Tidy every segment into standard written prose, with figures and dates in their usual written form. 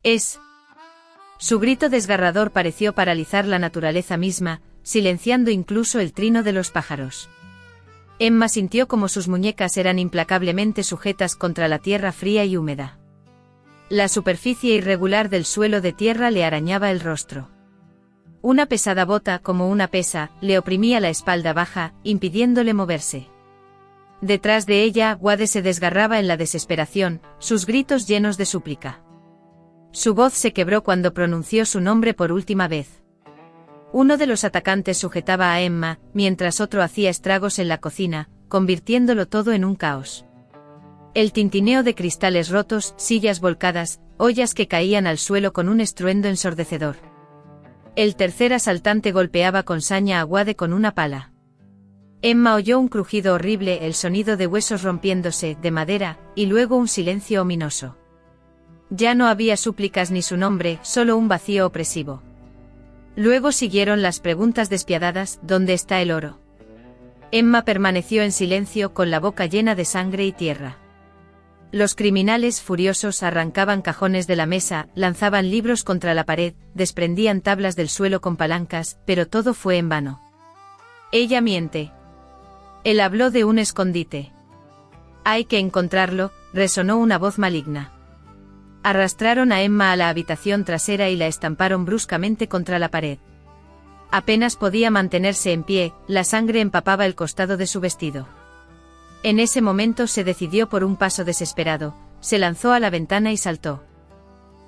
Es. Su grito desgarrador pareció paralizar la naturaleza misma, silenciando incluso el trino de los pájaros. Emma sintió como sus muñecas eran implacablemente sujetas contra la tierra fría y húmeda. La superficie irregular del suelo de tierra le arañaba el rostro. Una pesada bota, como una pesa, le oprimía la espalda baja, impidiéndole moverse. Detrás de ella, Wade se desgarraba en la desesperación, sus gritos llenos de súplica. Su voz se quebró cuando pronunció su nombre por última vez. Uno de los atacantes sujetaba a Emma, mientras otro hacía estragos en la cocina, convirtiéndolo todo en un caos. El tintineo de cristales rotos, sillas volcadas, ollas que caían al suelo con un estruendo ensordecedor. El tercer asaltante golpeaba con saña a Wade con una pala. Emma oyó un crujido horrible, el sonido de huesos rompiéndose, de madera, y luego un silencio ominoso. Ya no había súplicas ni su nombre, solo un vacío opresivo. Luego siguieron las preguntas despiadadas: ¿dónde está el oro? Emma permaneció en silencio con la boca llena de sangre y tierra. Los criminales furiosos arrancaban cajones de la mesa, lanzaban libros contra la pared, desprendían tablas del suelo con palancas, pero todo fue en vano. Ella miente. Él habló de un escondite. Hay que encontrarlo, resonó una voz maligna. Arrastraron a Emma a la habitación trasera y la estamparon bruscamente contra la pared. Apenas podía mantenerse en pie, la sangre empapaba el costado de su vestido. En ese momento se decidió por un paso desesperado, se lanzó a la ventana y saltó.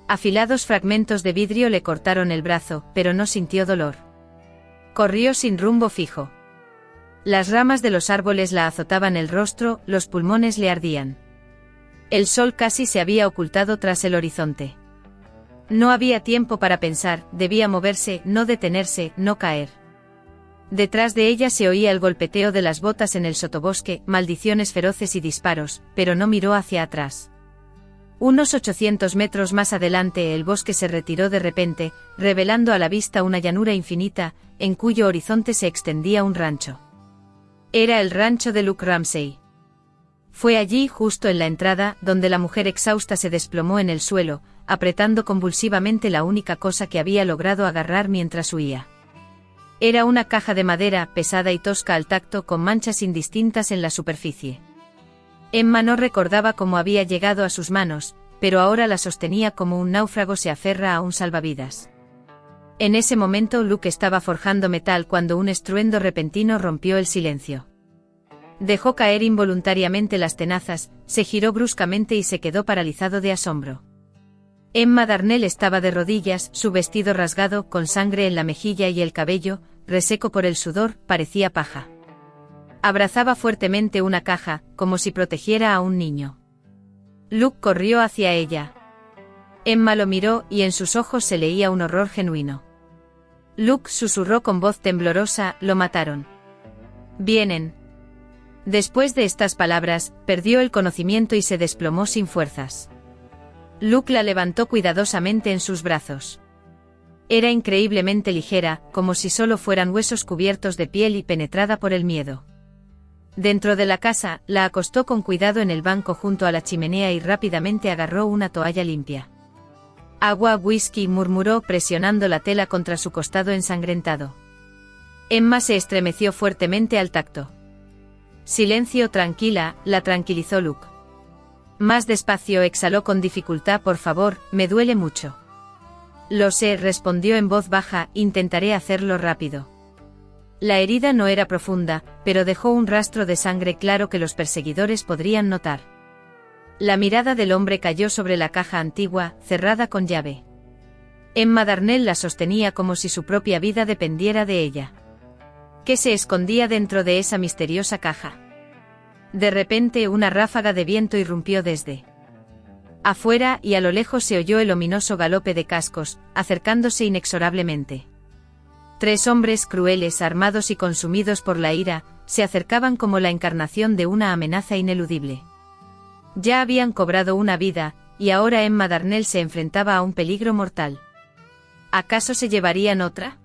Afilados fragmentos de vidrio le cortaron el brazo, pero no sintió dolor. Corrió sin rumbo fijo. Las ramas de los árboles la azotaban el rostro, los pulmones le ardían. El sol casi se había ocultado tras el horizonte. No había tiempo para pensar, debía moverse, no detenerse, no caer. Detrás de ella se oía el golpeteo de las botas en el sotobosque, maldiciones feroces y disparos, pero no miró hacia atrás. Unos 800 metros más adelante el bosque se retiró de repente, revelando a la vista una llanura infinita, en cuyo horizonte se extendía un rancho. Era el rancho de Luke Ramsey. Fue allí, justo en la entrada, donde la mujer exhausta se desplomó en el suelo, apretando convulsivamente la única cosa que había logrado agarrar mientras huía. Era una caja de madera, pesada y tosca al tacto, con manchas indistintas en la superficie. Emma no recordaba cómo había llegado a sus manos, pero ahora la sostenía como un náufrago se aferra a un salvavidas. En ese momento Luke estaba forjando metal cuando un estruendo repentino rompió el silencio. Dejó caer involuntariamente las tenazas, se giró bruscamente y se quedó paralizado de asombro. Emma Darnell estaba de rodillas, su vestido rasgado, con sangre en la mejilla y el cabello, reseco por el sudor, parecía paja. Abrazaba fuertemente una caja, como si protegiera a un niño. Luke corrió hacia ella. Emma lo miró y en sus ojos se leía un horror genuino. Luke susurró con voz temblorosa: lo mataron. Vienen. Después de estas palabras, perdió el conocimiento y se desplomó sin fuerzas. Luke la levantó cuidadosamente en sus brazos. Era increíblemente ligera, como si solo fueran huesos cubiertos de piel y penetrada por el miedo. Dentro de la casa, la acostó con cuidado en el banco junto a la chimenea y rápidamente agarró una toalla limpia. Agua, whisky, murmuró presionando la tela contra su costado ensangrentado. Emma se estremeció fuertemente al tacto. Silencio, tranquila, la tranquilizó Luke. Más despacio, exhaló con dificultad: por favor, me duele mucho. Lo sé, respondió en voz baja, intentaré hacerlo rápido. La herida no era profunda, pero dejó un rastro de sangre claro que los perseguidores podrían notar. La mirada del hombre cayó sobre la caja antigua, cerrada con llave. Emma Darnell la sostenía como si su propia vida dependiera de ella. ¿Qué se escondía dentro de esa misteriosa caja? De repente una ráfaga de viento irrumpió desde afuera y a lo lejos se oyó el ominoso galope de cascos, acercándose inexorablemente. 3 hombres crueles, armados y consumidos por la ira, se acercaban como la encarnación de una amenaza ineludible. Ya habían cobrado una vida, y ahora Emma Darnell se enfrentaba a un peligro mortal. ¿Acaso se llevarían otra?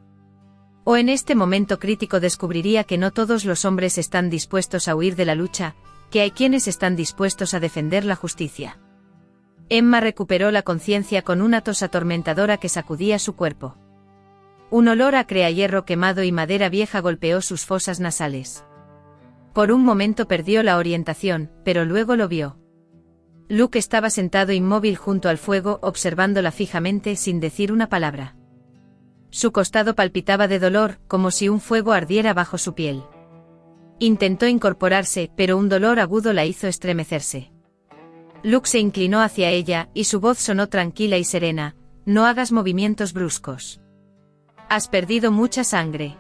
O en este momento crítico descubriría que no todos los hombres están dispuestos a huir de la lucha, que hay quienes están dispuestos a defender la justicia. Emma recuperó la conciencia con una tos atormentadora que sacudía su cuerpo. Un olor acre a hierro quemado y madera vieja golpeó sus fosas nasales. Por un momento perdió la orientación, pero luego lo vio. Luke estaba sentado inmóvil junto al fuego, observándola fijamente sin decir una palabra. Su costado palpitaba de dolor, como si un fuego ardiera bajo su piel. Intentó incorporarse, pero un dolor agudo la hizo estremecerse. Luke se inclinó hacia ella, y su voz sonó tranquila y serena: «No hagas movimientos bruscos. Has perdido mucha sangre».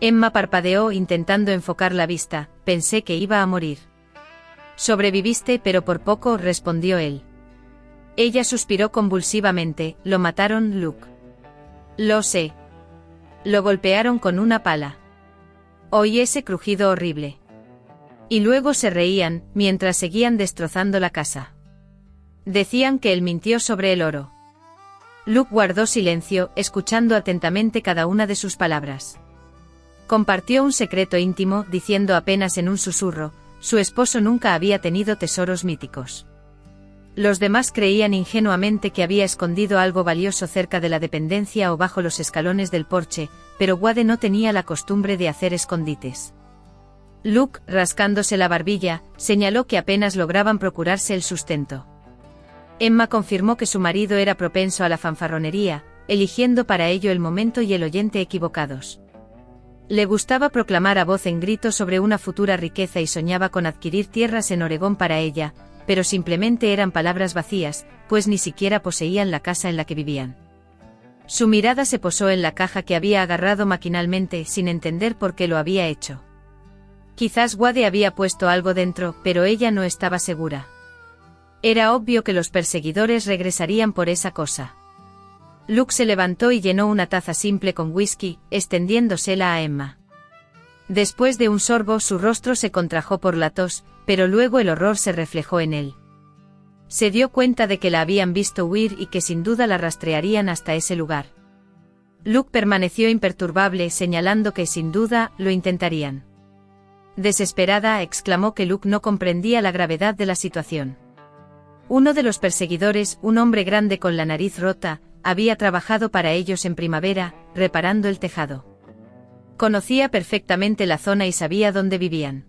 Emma parpadeó intentando enfocar la vista. «Pensé que iba a morir». «Sobreviviste, pero por poco», respondió él. Ella suspiró convulsivamente. «Lo mataron, Luke». «Lo sé. Lo golpearon con una pala». Oí ese crujido horrible. Y luego se reían, mientras seguían destrozando la casa. Decían que él mintió sobre el oro. Luke guardó silencio, escuchando atentamente cada una de sus palabras. Compartió un secreto íntimo, diciendo apenas en un susurro: su esposo nunca había tenido tesoros míticos. Los demás creían ingenuamente que había escondido algo valioso cerca de la dependencia o bajo los escalones del porche, pero Wade no tenía la costumbre de hacer escondites. Luke, rascándose la barbilla, señaló que apenas lograban procurarse el sustento. Emma confirmó que su marido era propenso a la fanfarronería, eligiendo para ello el momento y el oyente equivocados. Le gustaba proclamar a voz en grito sobre una futura riqueza y soñaba con adquirir tierras en Oregón para ella, pero simplemente eran palabras vacías, pues ni siquiera poseían la casa en la que vivían. Su mirada se posó en la caja que había agarrado maquinalmente, sin entender por qué lo había hecho. Quizás Wade había puesto algo dentro, pero ella no estaba segura. Era obvio que los perseguidores regresarían por esa cosa. Luke se levantó y llenó una taza simple con whisky, extendiéndosela a Emma. Después de un sorbo su rostro se contrajo por la tos, pero luego el horror se reflejó en él. Se dio cuenta de que la habían visto huir y que sin duda la rastrearían hasta ese lugar. Luke permaneció imperturbable, señalando que sin duda lo intentarían. Desesperada, exclamó que Luke no comprendía la gravedad de la situación. Uno de los perseguidores, un hombre grande con la nariz rota, había trabajado para ellos en primavera, reparando el tejado. Conocía perfectamente la zona y sabía dónde vivían.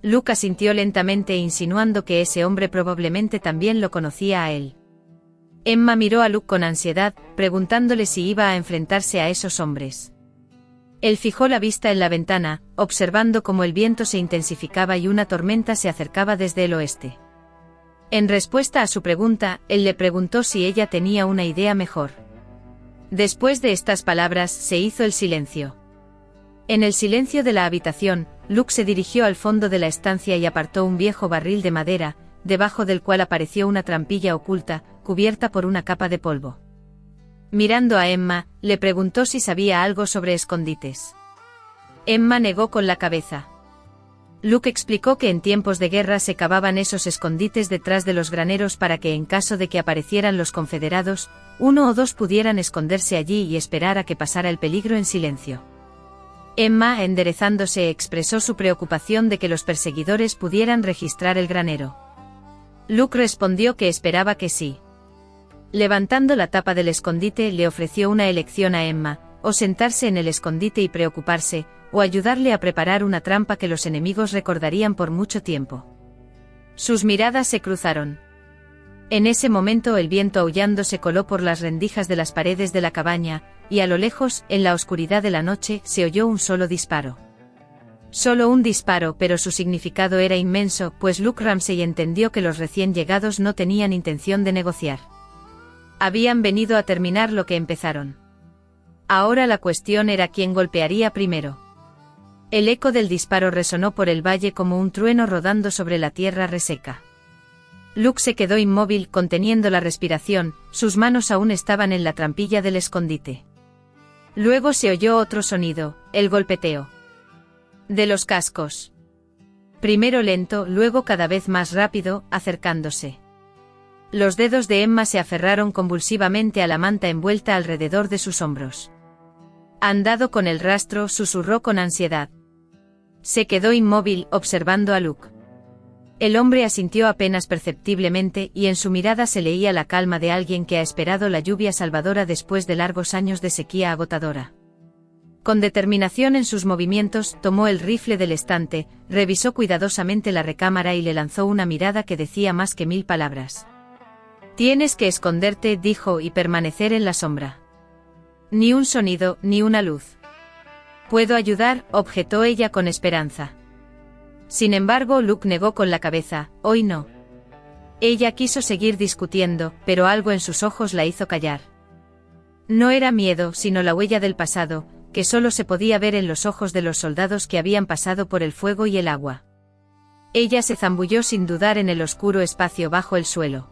Luke asintió lentamente, insinuando que ese hombre probablemente también lo conocía a él. Emma miró a Luke con ansiedad, preguntándole si iba a enfrentarse a esos hombres. Él fijó la vista en la ventana, observando cómo el viento se intensificaba y una tormenta se acercaba desde el oeste. En respuesta a su pregunta, él le preguntó si ella tenía una idea mejor. Después de estas palabras, se hizo el silencio. En el silencio de la habitación, Luke se dirigió al fondo de la estancia y apartó un viejo barril de madera, debajo del cual apareció una trampilla oculta, cubierta por una capa de polvo. Mirando a Emma, le preguntó si sabía algo sobre escondites. Emma negó con la cabeza. Luke explicó que en tiempos de guerra se cavaban esos escondites detrás de los graneros para que en caso de que aparecieran los confederados, uno o dos pudieran esconderse allí y esperar a que pasara el peligro en silencio. Emma, enderezándose, expresó su preocupación de que los perseguidores pudieran registrar el granero. Luke respondió que esperaba que sí. Levantando la tapa del escondite, le ofreció una elección a Emma: o sentarse en el escondite y preocuparse, o ayudarle a preparar una trampa que los enemigos recordarían por mucho tiempo. Sus miradas se cruzaron. En ese momento el viento aullando se coló por las rendijas de las paredes de la cabaña, y a lo lejos, en la oscuridad de la noche, se oyó un solo disparo. Solo un disparo, pero su significado era inmenso, pues Luke Ramsey entendió que los recién llegados no tenían intención de negociar. Habían venido a terminar lo que empezaron. Ahora la cuestión era quién golpearía primero. El eco del disparo resonó por el valle como un trueno rodando sobre la tierra reseca. Luke se quedó inmóvil, conteniendo la respiración, sus manos aún estaban en la trampilla del escondite. Luego se oyó otro sonido, el golpeteo de los cascos. Primero lento, luego cada vez más rápido, acercándose. Los dedos de Emma se aferraron convulsivamente a la manta envuelta alrededor de sus hombros. «Han dado con el rastro», susurró con ansiedad. Se quedó inmóvil, observando a Luke. El hombre asintió apenas perceptiblemente y en su mirada se leía la calma de alguien que ha esperado la lluvia salvadora después de largos años de sequía agotadora. Con determinación en sus movimientos, tomó el rifle del estante, revisó cuidadosamente la recámara y le lanzó una mirada que decía más que 1000 palabras. «Tienes que esconderte», dijo, «y permanecer en la sombra. Ni un sonido, ni una luz». «Puedo ayudar», objetó ella con esperanza. Sin embargo, Luke negó con la cabeza, «Hoy no». Ella quiso seguir discutiendo, pero algo en sus ojos la hizo callar. No era miedo, sino la huella del pasado, que solo se podía ver en los ojos de los soldados que habían pasado por el fuego y el agua. Ella se zambulló sin dudar en el oscuro espacio bajo el suelo.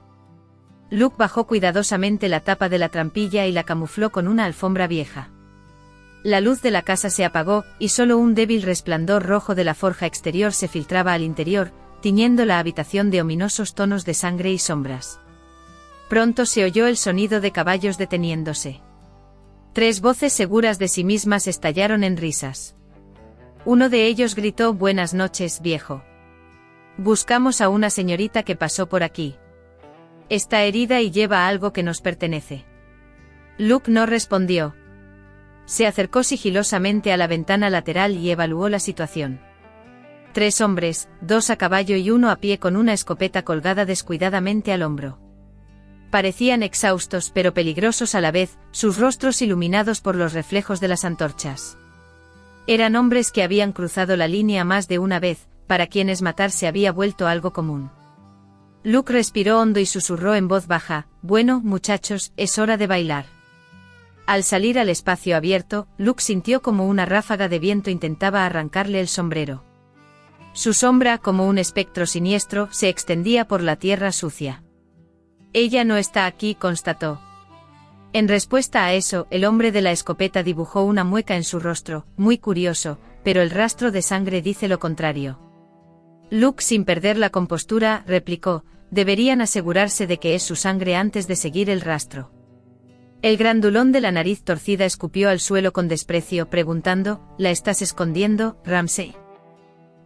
Luke bajó cuidadosamente la tapa de la trampilla y la camufló con una alfombra vieja. La luz de la casa se apagó, y solo un débil resplandor rojo de la forja exterior se filtraba al interior, tiñendo la habitación de ominosos tonos de sangre y sombras. Pronto se oyó el sonido de caballos deteniéndose. 3 voces seguras de sí mismas estallaron en risas. Uno de ellos gritó: «Buenas noches, viejo. Buscamos a una señorita que pasó por aquí. Está herida y lleva algo que nos pertenece». Luke no respondió. Se acercó sigilosamente a la ventana lateral y evaluó la situación. 3 hombres, 2 a caballo y 1 a pie con una escopeta colgada descuidadamente al hombro. Parecían exhaustos pero peligrosos a la vez, sus rostros iluminados por los reflejos de las antorchas. Eran hombres que habían cruzado la línea más de una vez, para quienes matar se había vuelto algo común. Luke respiró hondo y susurró en voz baja: «Bueno, muchachos, es hora de bailar». Al salir al espacio abierto, Luke sintió como una ráfaga de viento intentaba arrancarle el sombrero. Su sombra, como un espectro siniestro, se extendía por la tierra sucia. «Ella no está aquí», constató. En respuesta a eso, el hombre de la escopeta dibujó una mueca en su rostro, muy curioso, pero el rastro de sangre dice lo contrario. Luke, sin perder la compostura, replicó: «Deberían asegurarse de que es su sangre antes de seguir el rastro». El grandulón de la nariz torcida escupió al suelo con desprecio, preguntando: «¿La estás escondiendo, Ramsay?».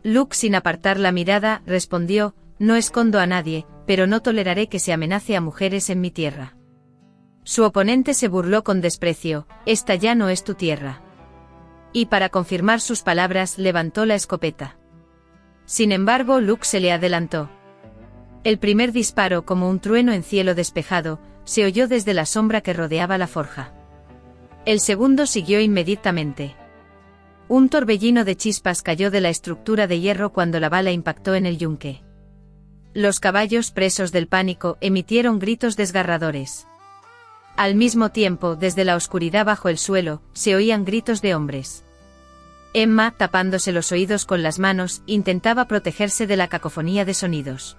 Luke, sin apartar la mirada, respondió: «No escondo a nadie, pero no toleraré que se amenace a mujeres en mi tierra». Su oponente se burló con desprecio: «Esta ya no es tu tierra». Y para confirmar sus palabras, levantó la escopeta. Sin embargo, Luke se le adelantó. El primer disparo, como un trueno en cielo despejado, se oyó desde la sombra que rodeaba la forja. El segundo siguió inmediatamente. Un torbellino de chispas cayó de la estructura de hierro cuando la bala impactó en el yunque. Los caballos, presos del pánico, emitieron gritos desgarradores. Al mismo tiempo, desde la oscuridad bajo el suelo, se oían gritos de hombres. Emma, tapándose los oídos con las manos, intentaba protegerse de la cacofonía de sonidos.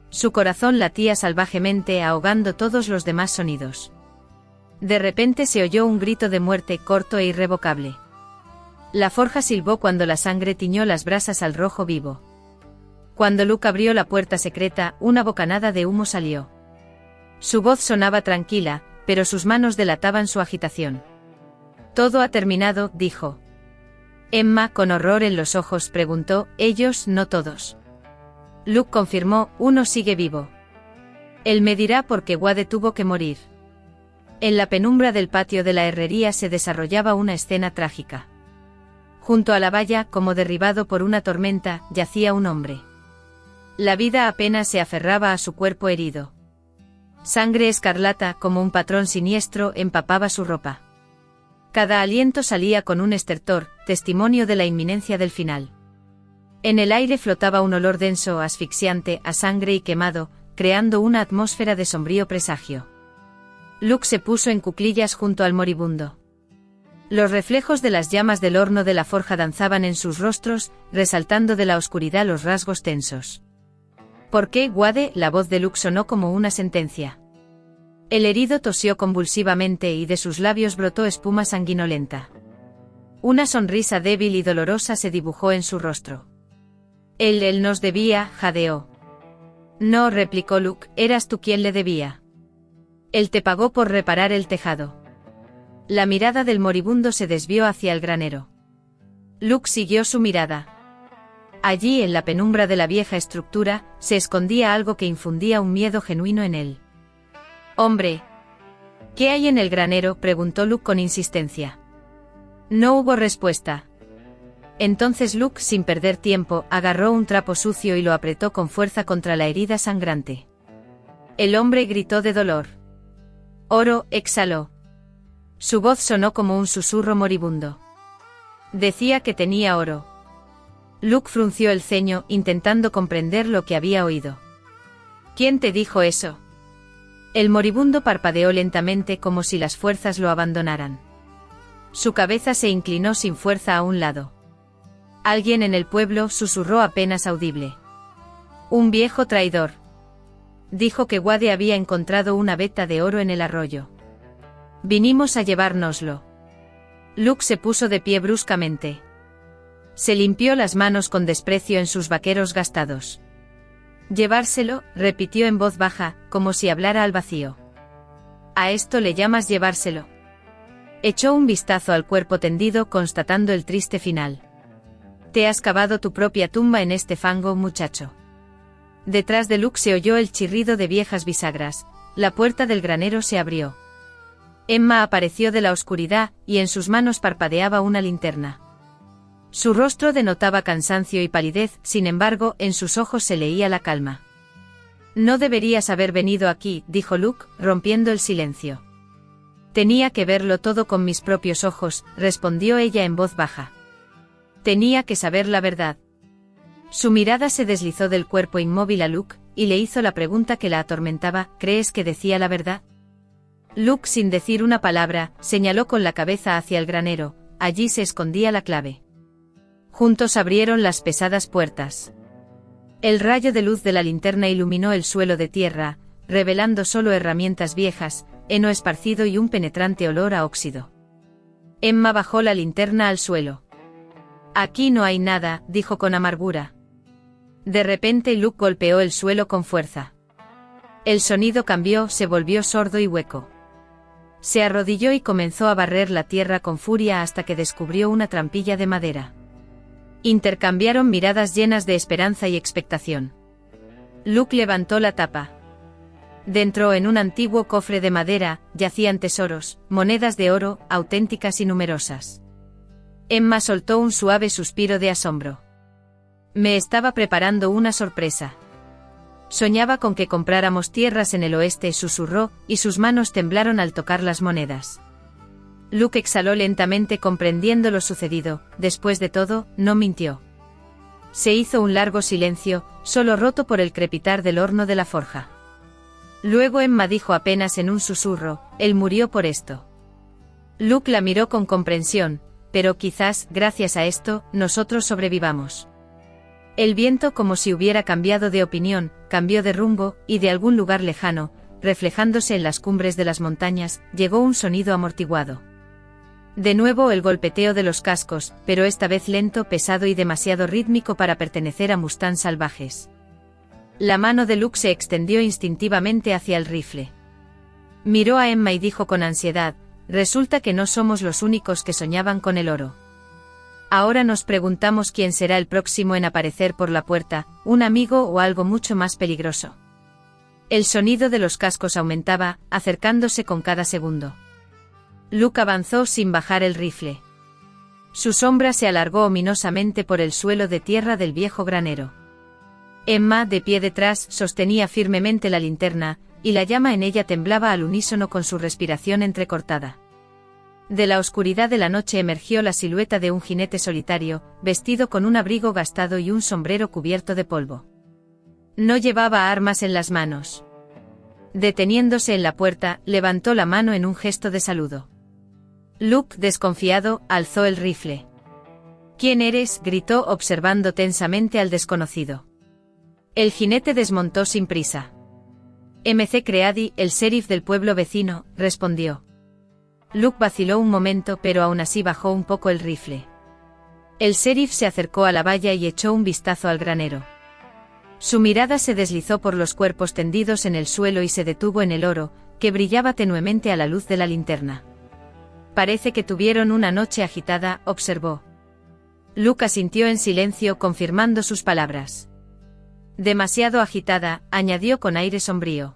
Su corazón latía salvajemente, ahogando todos los demás sonidos. De repente se oyó un grito de muerte corto e irrevocable. La forja silbó cuando la sangre tiñó las brasas al rojo vivo. Cuando Luke abrió la puerta secreta, una bocanada de humo salió. Su voz sonaba tranquila, pero sus manos delataban su agitación. «Todo ha terminado», dijo. Emma, con horror en los ojos, preguntó: «Ellos, no todos». Luke confirmó: «Uno sigue vivo. Él me dirá por qué Wade tuvo que morir». En la penumbra del patio de la herrería se desarrollaba una escena trágica. Junto a la valla, como derribado por una tormenta, yacía un hombre. La vida apenas se aferraba a su cuerpo herido. Sangre escarlata, como un patrón siniestro, empapaba su ropa. Cada aliento salía con un estertor, testimonio de la inminencia del final. En el aire flotaba un olor denso, asfixiante, a sangre y quemado, creando una atmósfera de sombrío presagio. Luke se puso en cuclillas junto al moribundo. Los reflejos de las llamas del horno de la forja danzaban en sus rostros, resaltando de la oscuridad los rasgos tensos. «¿Por qué, Wade?», la voz de Luke sonó como una sentencia. El herido tosió convulsivamente y de sus labios brotó espuma sanguinolenta. Una sonrisa débil y dolorosa se dibujó en su rostro. Él nos debía», jadeó. «No», replicó Luke, «eras tú quien le debía. Él te pagó por reparar el tejado». La mirada del moribundo se desvió hacia el granero. Luke siguió su mirada. Allí, en la penumbra de la vieja estructura, se escondía algo que infundía un miedo genuino en él. «Hombre, ¿qué hay en el granero?», preguntó Luke con insistencia. No hubo respuesta. Entonces Luke, sin perder tiempo, agarró un trapo sucio y lo apretó con fuerza contra la herida sangrante. El hombre gritó de dolor. «Oro», exhaló. Su voz sonó como un susurro moribundo. Decía que tenía oro. Luke frunció el ceño, intentando comprender lo que había oído. «¿Quién te dijo eso?». El moribundo parpadeó lentamente como si las fuerzas lo abandonaran. Su cabeza se inclinó sin fuerza a un lado. Alguien en el pueblo, susurró apenas audible. «Un viejo traidor. Dijo que Wade había encontrado una veta de oro en el arroyo. Vinimos a llevárnoslo». Luke se puso de pie bruscamente. Se limpió las manos con desprecio en sus vaqueros gastados. «Llevárselo», repitió en voz baja, como si hablara al vacío. «¿A esto le llamas llevárselo?». Echó un vistazo al cuerpo tendido, constatando el triste final. «Te has cavado tu propia tumba en este fango, muchacho». Detrás de Luke se oyó el chirrido de viejas bisagras. La puerta del granero se abrió. Emma apareció de la oscuridad, y en sus manos parpadeaba una linterna. Su rostro denotaba cansancio y palidez, sin embargo, en sus ojos se leía la calma. «No deberías haber venido aquí», dijo Luke, rompiendo el silencio. «Tenía que verlo todo con mis propios ojos», respondió ella en voz baja. «Tenía que saber la verdad». Su mirada se deslizó del cuerpo inmóvil a Luke, y le hizo la pregunta que la atormentaba: «¿Crees que decía la verdad?». Luke, sin decir una palabra, señaló con la cabeza hacia el granero. Allí se escondía la clave. Juntos abrieron las pesadas puertas. El rayo de luz de la linterna iluminó el suelo de tierra, revelando solo herramientas viejas, heno esparcido y un penetrante olor a óxido. Emma bajó la linterna al suelo. «Aquí no hay nada», dijo con amargura. De repente Luke golpeó el suelo con fuerza. El sonido cambió, se volvió sordo y hueco. Se arrodilló y comenzó a barrer la tierra con furia hasta que descubrió una trampilla de madera. Intercambiaron miradas llenas de esperanza y expectación. Luke levantó la tapa. Dentro, en un antiguo cofre de madera, yacían tesoros, monedas de oro, auténticas y numerosas. Emma soltó un suave suspiro de asombro. «Me estaba preparando una sorpresa. Soñaba con que compráramos tierras en el oeste», susurró, y sus manos temblaron al tocar las monedas. Luke exhaló lentamente, comprendiendo lo sucedido. Después de todo, no mintió. Se hizo un largo silencio, solo roto por el crepitar del horno de la forja. Luego Emma dijo apenas en un susurro: «Él murió por esto». Luke la miró con comprensión: «Pero quizás, gracias a esto, nosotros sobrevivamos». El viento, como si hubiera cambiado de opinión, cambió de rumbo, y de algún lugar lejano, reflejándose en las cumbres de las montañas, llegó un sonido amortiguado. De nuevo el golpeteo de los cascos, pero esta vez lento, pesado y demasiado rítmico para pertenecer a mustangs salvajes. La mano de Luke se extendió instintivamente hacia el rifle. Miró a Emma y dijo con ansiedad: «Resulta que no somos los únicos que soñaban con el oro. Ahora nos preguntamos quién será el próximo en aparecer por la puerta, un amigo o algo mucho más peligroso». El sonido de los cascos aumentaba, acercándose con cada segundo. Luke avanzó sin bajar el rifle. Su sombra se alargó ominosamente por el suelo de tierra del viejo granero. Emma, de pie detrás, sostenía firmemente la linterna, y la llama en ella temblaba al unísono con su respiración entrecortada. De la oscuridad de la noche emergió la silueta de un jinete solitario, vestido con un abrigo gastado y un sombrero cubierto de polvo. No llevaba armas en las manos. Deteniéndose en la puerta, levantó la mano en un gesto de saludo. Luke, desconfiado, alzó el rifle. «¿Quién eres?», gritó, observando tensamente al desconocido. El jinete desmontó sin prisa. «MC Cready, el sheriff del pueblo vecino», respondió. Luke vaciló un momento, pero aún así bajó un poco el rifle. El sheriff se acercó a la valla y echó un vistazo al granero. Su mirada se deslizó por los cuerpos tendidos en el suelo y se detuvo en el oro, que brillaba tenuemente a la luz de la linterna. «Parece que tuvieron una noche agitada», observó. Luke asintió en silencio, confirmando sus palabras. Demasiado agitada, añadió con aire sombrío.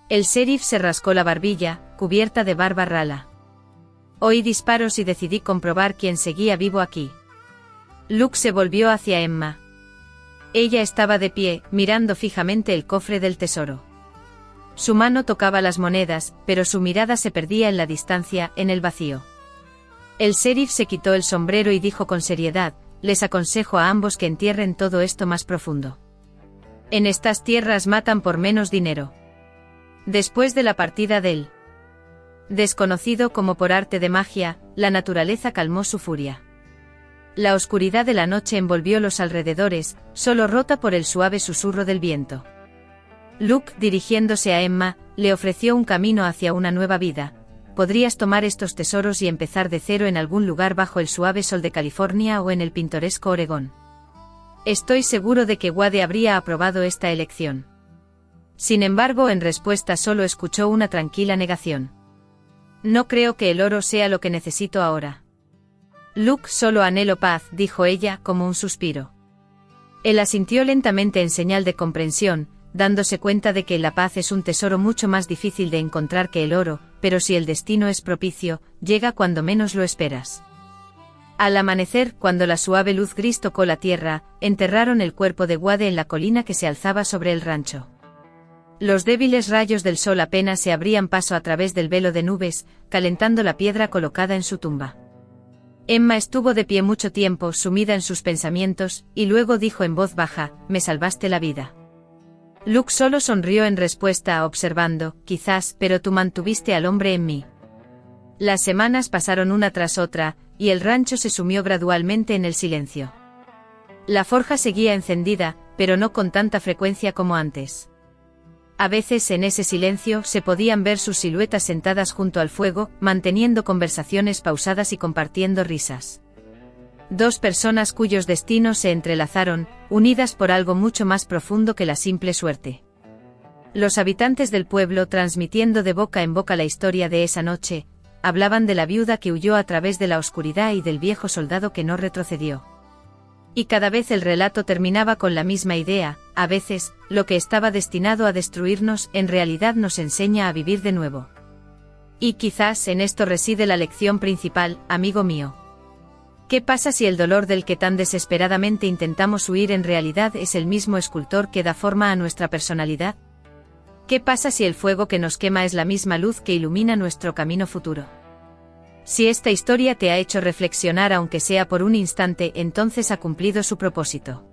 El sheriff se rascó la barbilla, cubierta de barba rala. Oí disparos y decidí comprobar quién seguía vivo aquí. Luke se volvió hacia Emma. Ella estaba de pie, mirando fijamente el cofre del tesoro. Su mano tocaba las monedas, pero su mirada se perdía en la distancia, en el vacío. El sheriff se quitó el sombrero y dijo con seriedad: les aconsejo a ambos que entierren todo esto más profundo. En estas tierras matan por menos dinero. Después de la partida del desconocido como por arte de magia, la naturaleza calmó su furia. La oscuridad de la noche envolvió los alrededores, solo rota por el suave susurro del viento. Luke, dirigiéndose a Emma, le ofreció un camino hacia una nueva vida. Podrías tomar estos tesoros y empezar de cero en algún lugar bajo el suave sol de California o en el pintoresco Oregón. Estoy seguro de que Wade habría aprobado esta elección. Sin embargo, en respuesta solo escuchó una tranquila negación. No creo que el oro sea lo que necesito ahora. Luke, solo anhelo paz, dijo ella, como un suspiro. Él asintió lentamente en señal de comprensión, dándose cuenta de que la paz es un tesoro mucho más difícil de encontrar que el oro, pero si el destino es propicio, llega cuando menos lo esperas. Al amanecer, cuando la suave luz gris tocó la tierra, enterraron el cuerpo de Wade en la colina que se alzaba sobre el rancho. Los débiles rayos del sol apenas se abrían paso a través del velo de nubes, calentando la piedra colocada en su tumba. Emma estuvo de pie mucho tiempo, sumida en sus pensamientos, y luego dijo en voz baja: me salvaste la vida. Luke solo sonrió en respuesta, observando: quizás, pero tú mantuviste al hombre en mí. Las semanas pasaron una tras otra, y el rancho se sumió gradualmente en el silencio. La forja seguía encendida, pero no con tanta frecuencia como antes. A veces en ese silencio se podían ver sus siluetas sentadas junto al fuego, manteniendo conversaciones pausadas y compartiendo risas. Dos personas cuyos destinos se entrelazaron, unidas por algo mucho más profundo que la simple suerte. Los habitantes del pueblo, transmitiendo de boca en boca la historia de esa noche, hablaban de la viuda que huyó a través de la oscuridad y del viejo soldado que no retrocedió. Y cada vez el relato terminaba con la misma idea: a veces, lo que estaba destinado a destruirnos, en realidad nos enseña a vivir de nuevo. Y quizás en esto reside la lección principal, amigo mío. ¿Qué pasa si el dolor del que tan desesperadamente intentamos huir en realidad es el mismo escultor que da forma a nuestra personalidad? ¿Qué pasa si el fuego que nos quema es la misma luz que ilumina nuestro camino futuro? Si esta historia te ha hecho reflexionar aunque sea por un instante, entonces ha cumplido su propósito.